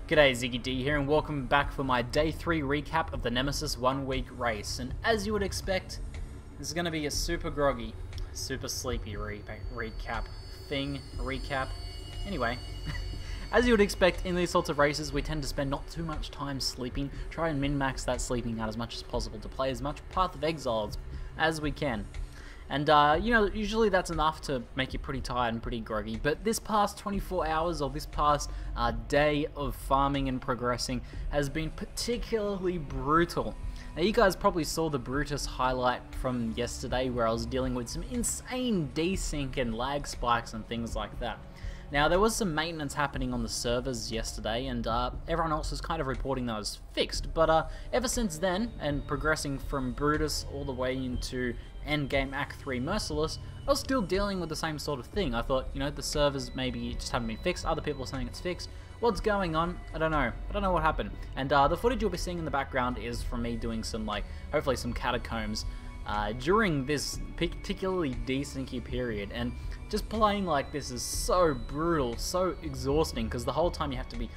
G'day, ZiggyD here, and welcome back for my Day 3 recap of the Nemesis 1 week race. And as you would expect, this is going to be a super groggy, super sleepy recap. Anyway, as you would expect in these sorts of races, we tend to spend not too much time sleeping, try and min-max that sleeping out as much as possible to play as much Path of Exile as we can. And, you know, usually that's enough to make you pretty tired and pretty groggy, but this past 24 hours, or this past day of farming and progressing, has been particularly brutal. Now, you guys probably saw the Brutus highlight from yesterday, where I was dealing with some insane desync and lag spikes and things like that. Now, there was some maintenance happening on the servers yesterday, and everyone else was kind of reporting that was fixed, but ever since then, and progressing from Brutus all the way into endgame Act 3 Merciless, I was still dealing with the same sort of thing. I thought, you know, the servers maybe just haven't been fixed, other people are saying it's fixed. What's going on? I don't know. I don't know what happened. And the footage you'll be seeing in the background is from me doing some, like, hopefully some catacombs during this particularly desyncy period, and just playing like this is so brutal, so exhausting, because the whole time you have to be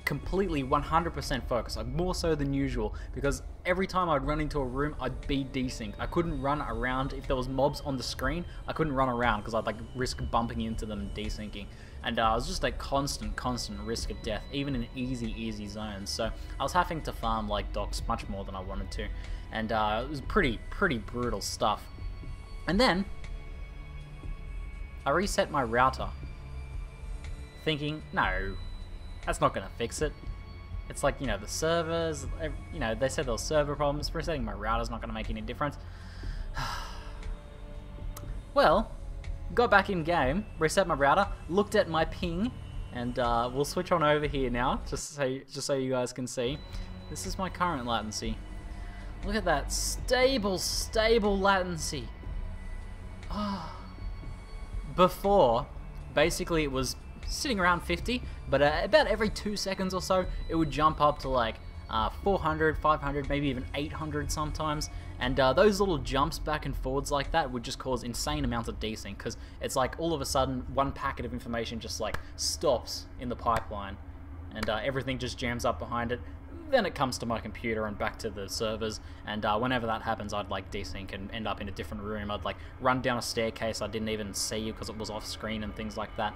completely 100% focused, like more so than usual, because every time I'd run into a room, I'd be desynced. I couldn't run around. If there was mobs on the screen, I couldn't run around because I'd like risk bumping into them and desyncing. And it was just a constant risk of death, even in easy zones. So I was having to farm like docs much more than I wanted to, and it was pretty brutal stuff. And then I reset my router, thinking, no, that's not going to fix it. It's like, you know, the servers, you know, they said there were server problems. Resetting my router's not going to make any difference. Well, got back in game, reset my router, looked at my ping, and we'll switch on over here now, just so you guys can see. This is my current latency. Look at that, stable latency. Before, basically it was sitting around 50, but about every 2 seconds or so, it would jump up to like 400, 500, maybe even 800 sometimes, and those little jumps back and forwards like that would just cause insane amounts of desync, because it's like all of a sudden one packet of information just like stops in the pipeline, and everything just jams up behind it. Then it comes to my computer and back to the servers, and whenever that happens, I'd like desync and end up in a different room. I'd like run down a staircase I didn't even see because it was off screen and things like that.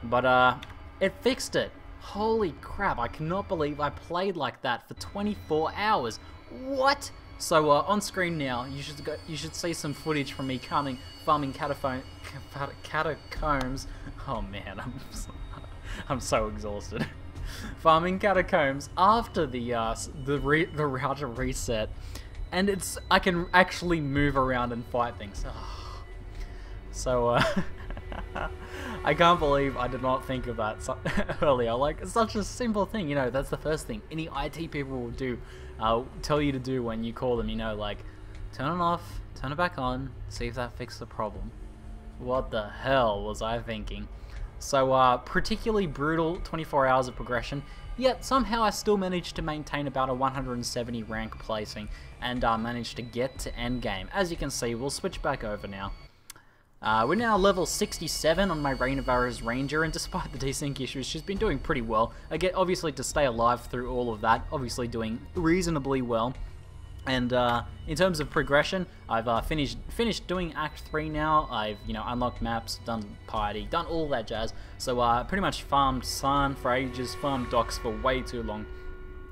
But it fixed it. Holy crap, I cannot believe I played like that for 24 hours. What? So on screen now, you should see some footage from me farming catacombs. Oh man, I'm so exhausted. Farming catacombs after the router reset, and I can actually move around and fight things. Oh. So I can't believe I did not think of that earlier. Like, it's such a simple thing, you know. That's the first thing any IT people will do, tell you to do when you call them. You know, like, turn it off, turn it back on, see if that fixed the problem. What the hell was I thinking? So, particularly brutal 24 hours of progression, yet somehow I still managed to maintain about a 170 rank placing, and managed to get to endgame. As you can see, we'll switch back over now. We're now level 67 on my Reign of Arrows Ranger, and despite the desync issues, she's been doing pretty well. I get, obviously, to stay alive through all of that, obviously doing reasonably well. And in terms of progression, I've finished doing Act 3 now. I've, you know, unlocked maps, done piety, done all that jazz. So pretty much farmed San for ages, farmed Docs for way too long,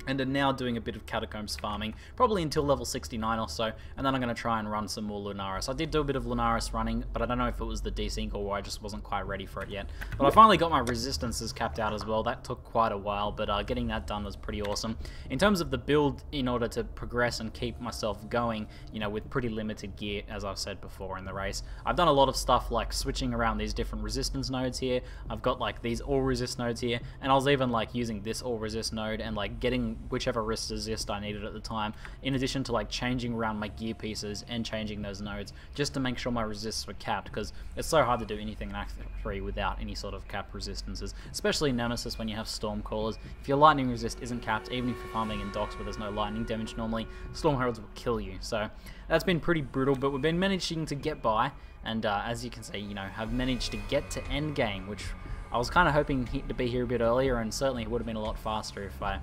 and are now doing a bit of catacombs farming, probably until level 69 or so, and then I'm going to try and run some more Lunaris. I did do a bit of Lunaris running, but I don't know if it was the desync or I just wasn't quite ready for it yet. But I finally got my resistances capped out as well. That took quite a while, but getting that done was pretty awesome. In terms of the build, in order to progress and keep myself going, you know, with pretty limited gear, as I've said before in the race, I've done a lot of stuff like switching around these different resistance nodes here. I've got like these all resist nodes here, and I was even like using this all resist node and like getting whichever resist I needed at the time, in addition to like changing around my gear pieces and changing those nodes just to make sure my resists were capped, because it's so hard to do anything in Act 3 without any sort of capped resistances, especially Nemesis when you have Stormcallers. If your lightning resist isn't capped, even if you're farming in docks where there's no lightning damage normally, Storm Heralds will kill you. So that's been pretty brutal, but we've been managing to get by, and as you can see, you know, have managed to get to endgame, which I was kind of hoping to be here a bit earlier, and certainly it would have been a lot faster if I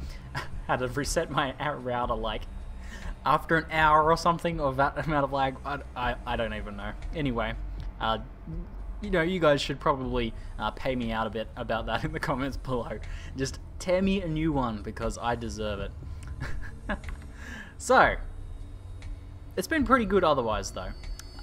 had to reset my router like after an hour or something, or that amount of lag. I don't even know. Anyway, you know, you guys should probably pay me out a bit about that in the comments below. Just tear me a new one because I deserve it. So, it's been pretty good otherwise though.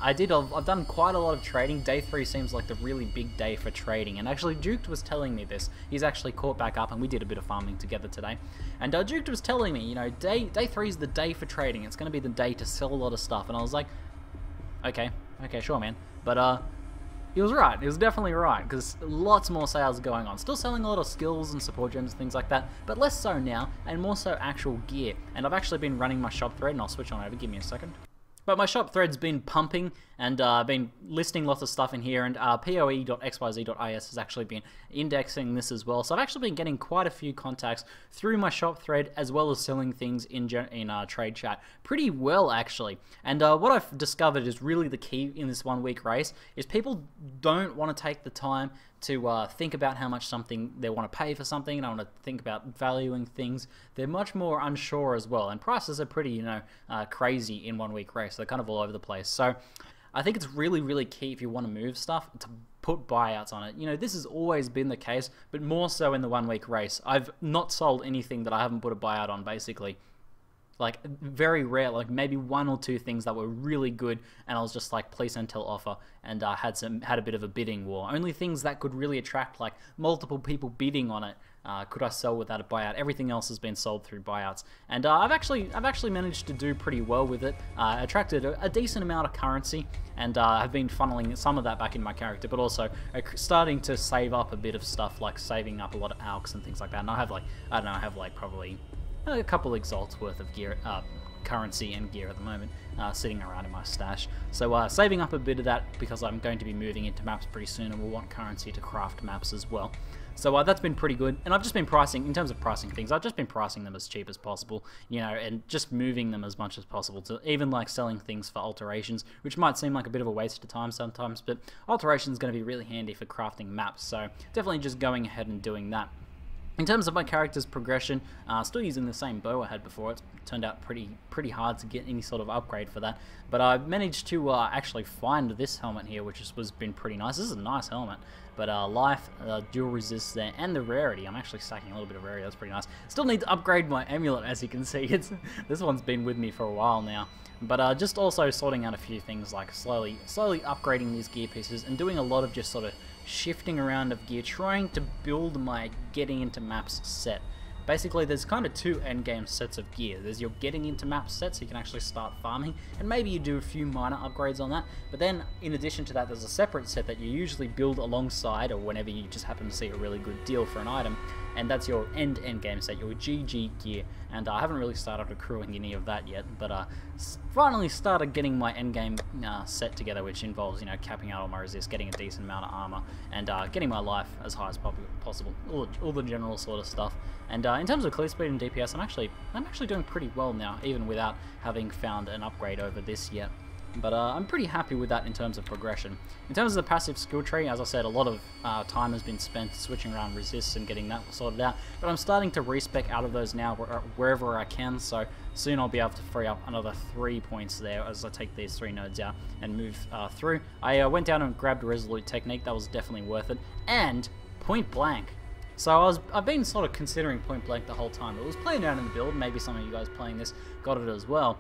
I've done quite a lot of trading. Day 3 seems like the really big day for trading, and actually Duke was telling me this. He's actually caught back up, and we did a bit of farming together today. And Duke was telling me, you know, day 3 is the day for trading. It's going to be the day to sell a lot of stuff, and I was like, okay, sure, man. But he was right. He was definitely right, because lots more sales are going on. Still selling a lot of skills and support gems and things like that, but less so now, and more so actual gear. And I've actually been running my shop thread, and I'll switch on over. Give me a second. But my shop thread's been pumping, and I've been listing lots of stuff in here, and poe.xyz.is has actually been indexing this as well. So I've actually been getting quite a few contacts through my shop thread, as well as selling things in trade chat pretty well, actually. And what I've discovered is really the key in this 1 week race is people don't want to take the time to think about how much they want to pay for something, and I want to think about valuing things. They're much more unsure as well, and prices are pretty, you know, crazy in 1 week race. They're kind of all over the place. So I think it's really, really key if you want to move stuff to put buyouts on it. You know, this has always been the case, but more so in the 1 week race. I've not sold anything that I haven't put a buyout on, basically. Like, very rare, like maybe 1 or 2 things that were really good, and I was just like, please until offer, and had a bit of a bidding war. Only things that could really attract like multiple people bidding on it could I sell without a buyout. Everything else has been sold through buyouts, and I've actually managed to do pretty well with it. Attracted a decent amount of currency, and I've been funneling some of that back in my character, but also starting to save up a bit of stuff, like saving up a lot of alks and things like that. And I have like, I don't know, I have like probably a couple exalts worth of gear, currency and gear at the moment, sitting around in my stash. So saving up a bit of that, because I'm going to be moving into maps pretty soon, and we'll want currency to craft maps as well. So that's been pretty good, and I've just been pricing, in terms of pricing things, I've just been pricing them as cheap as possible, you know, and just moving them as much as possible, to even like selling things for alterations, which might seem like a bit of a waste of time sometimes, but alterations is going to be really handy for crafting maps, so definitely just going ahead and doing that. In terms of my character's progression, still using the same bow I had before. It's turned out pretty hard to get any sort of upgrade for that, but I've managed to actually find this helmet here, which has been pretty nice. This is a nice helmet, but life, dual resist there, and the rarity. I'm actually stacking a little bit of rarity. That's pretty nice. Still need to upgrade my amulet, as you can see. This one's been with me for a while now. But just also sorting out a few things, like slowly upgrading these gear pieces, and doing a lot of just sort of shifting around of gear, trying to build my getting into maps set. Basically, there's kind of 2 endgame sets of gear. There's your getting into maps set, so you can actually start farming, and maybe you do a few minor upgrades on that. But then, in addition to that, there's a separate set that you usually build alongside, or whenever you just happen to see a really good deal for an item, and that's your endgame set, your GG gear. And I haven't really started accruing any of that yet, but finally started getting my endgame set together, which involves, you know, capping out all my resist, getting a decent amount of armor, and getting my life as high as possible. All the general sort of stuff. And in terms of clear speed and DPS, I'm actually doing pretty well now, even without having found an upgrade over this yet. But I'm pretty happy with that in terms of progression. In terms of the passive skill tree, as I said, a lot of time has been spent switching around resists and getting that sorted out. But I'm starting to respec out of those now wherever I can, so soon I'll be able to free up another 3 points there as I take these 3 nodes out and move through. I went down and grabbed Resolute Technique. That was definitely worth it. And Point Blank. So I've been sort of considering Point Blank the whole time. It was playing out in the build. Maybe some of you guys playing this got it as well.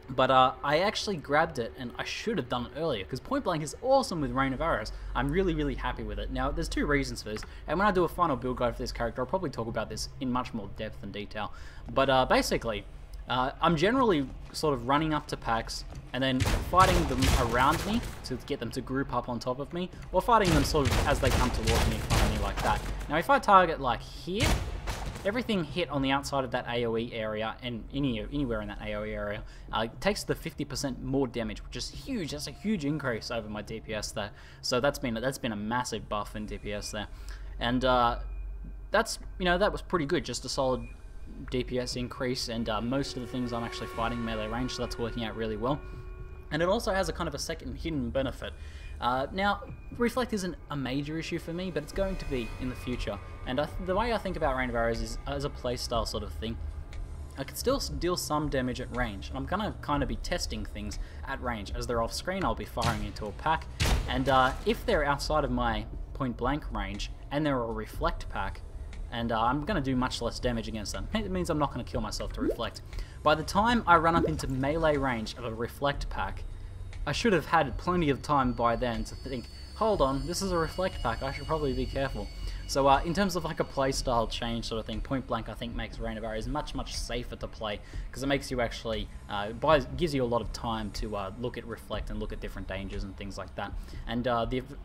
But I actually grabbed it, and I should have done it earlier, because Point Blank is awesome with Rain of Arrows. I'm really, really happy with it. Now, there's 2 reasons for this, and when I do a final build guide for this character, I'll probably talk about this in much more depth and detail. But basically, I'm generally sort of running up to packs, and then fighting them around me to get them to group up on top of me, or fighting them sort of as they come towards me in front of me like that. Now, if I target like here, everything hit on the outside of that AoE area, and anywhere in that AoE area, takes the 50% more damage, which is huge. That's a huge increase over my DPS there. So that's been a massive buff in DPS there, and that's, you know, that was pretty good. Just a solid DPS increase, and most of the things I'm actually fighting melee range, so that's working out really well. And it also has a kind of a second hidden benefit. Now, reflect isn't a major issue for me, but it's going to be in the future. And the way I think about Rain of Arrows is as a playstyle sort of thing. I can still deal some damage at range, and I'm going to kind of be testing things at range. As they're off screen, I'll be firing into a pack, and if they're outside of my point blank range, and they're a reflect pack, and I'm going to do much less damage against them. It means I'm not going to kill myself to reflect. By the time I run up into melee range of a reflect pack, I should have had plenty of time by then to think, hold on, this is a reflect pack, I should probably be careful. So in terms of like a playstyle change sort of thing, Point Blank I think makes Rain of Arrows much safer to play, because it makes you actually, gives you a lot of time to look at reflect and look at different dangers and things like that. And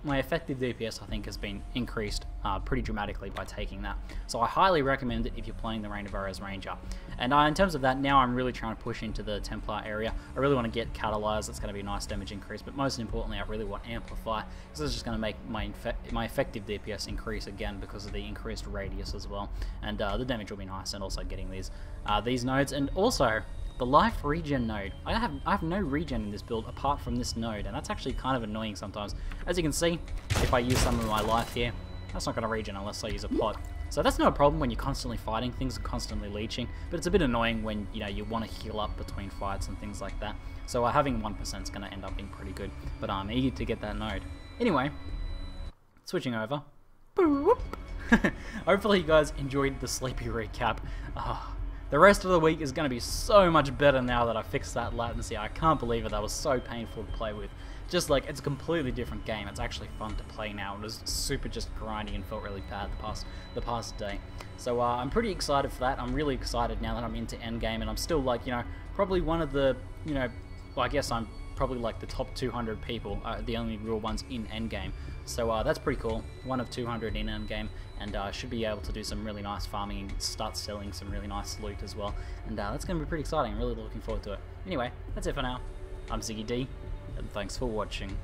my effective DPS I think has been increased pretty dramatically by taking that. So I highly recommend it if you're playing the Rain of Arrows Ranger. And in terms of that, now I'm really trying to push into the Templar area. I really want to get Catalyze, that's going to be a nice damage increase, but most importantly I really want Amplify, because it's just going to make my effective DPS increase again because of the increased radius as well, and the damage will be nice, and also getting these nodes, and also the life regen node. I have no regen in this build apart from this node, and that's actually kind of annoying sometimes. As you can see, if I use some of my life here, that's not going to regen unless I use a pot. So that's no problem when you're constantly fighting things and constantly leeching, but it's a bit annoying when you want to heal up between fights and things like that. So having 1% is going to end up being pretty good, but I'm eager to get that node. Anyway, switching over. Boop. Hopefully you guys enjoyed the sleepy recap. The rest of the week is going to be so much better now that I fixed that latency. I can't believe it. That was so painful to play with. Just like, it's a completely different game. It's actually fun to play now. It was super just grindy and felt really bad the past day. So I'm pretty excited for that. I'm really excited now that I'm into endgame, and I'm still like, probably one of the, well, I guess I'm probably like the top 200 people, the only real ones in endgame. So that's pretty cool. One of 200 in endgame, and should be able to do some really nice farming and start selling some really nice loot as well. And that's going to be pretty exciting. I'm really looking forward to it. Anyway, that's it for now. I'm ZiggyD, and thanks for watching.